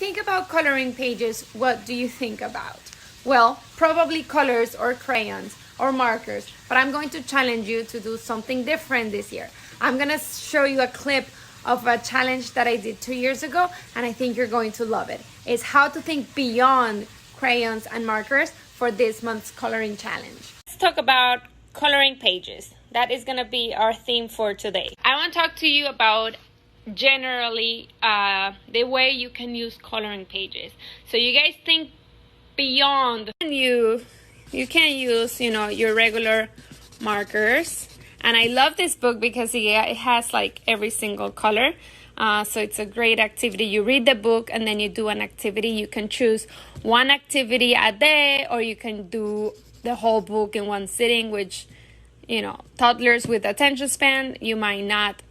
think about coloring pages, what do you think about? Well, probably colors or crayons or markers, but I'm going to challenge you to do something different this year. I'm gonna show you a clip of a challenge that I did 2 years ago, and I think you're going to love it. It's how to think beyond crayons and markers for this month's coloring challenge. Let's talk about coloring pages. That is gonna be our theme for today. I want to talk to you about generally the way you can use coloring pages. So you guys think beyond. You can use, your regular markers. And I love this book because it has like every single color. So it's a great activity. You read the book and then you do an activity. You can choose one activity a day, or you can do the whole book in one sitting, which, toddlers with attention span, you might not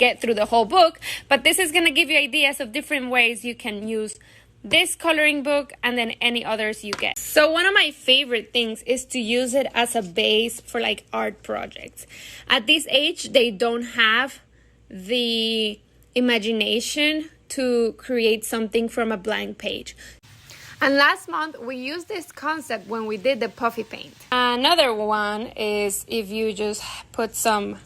get through the whole book. But this is going to give you ideas of different ways you can use this coloring book and then any others you get. So one of my favorite things is to use it as a base for like art projects. At this age, they don't have the imagination to create something from a blank page. And last month we used this concept when we did the puffy paint. Another one is if you just put some,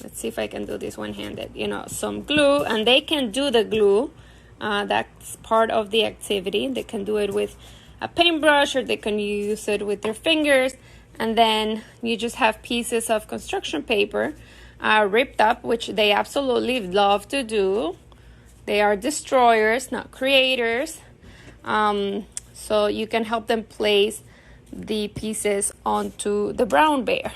let's see if I can do this one-handed, some glue, and they can do the glue. That's part of the activity. They can do it with a paintbrush, or they can use it with their fingers. And then you just have pieces of construction paper ripped up, which they absolutely love to do. They are destroyers, not creators. So you can help them place the pieces onto the brown bear.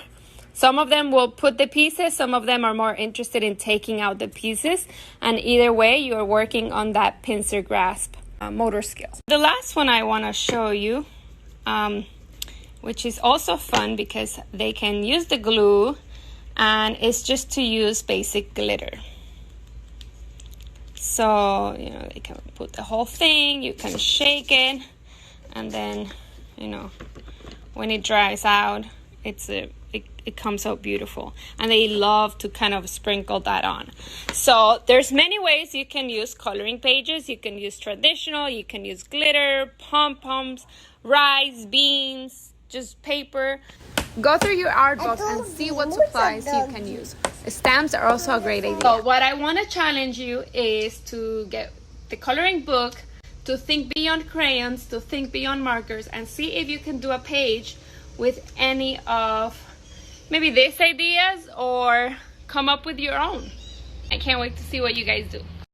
Some of them will put the pieces, some of them are more interested in taking out the pieces, and either way you are working on that pincer grasp motor skill. The last one I want to show you, which is also fun because they can use the glue, and it's just to use basic glitter. So, they can put the whole thing, you can shake it, and then, when it dries out, it comes out beautiful, and they love to kind of sprinkle that on. So there's many ways you can use coloring pages. You can use traditional, you can use glitter, pom-poms, rice, beans, just paper. Go through your art box and see what supplies you can use. Stamps are also a great idea. So what I want to challenge you is to get the coloring book, to think beyond crayons, to think beyond markers, and see if you can do a page with any of maybe these ideas, or come up with your own. I can't wait to see what you guys do.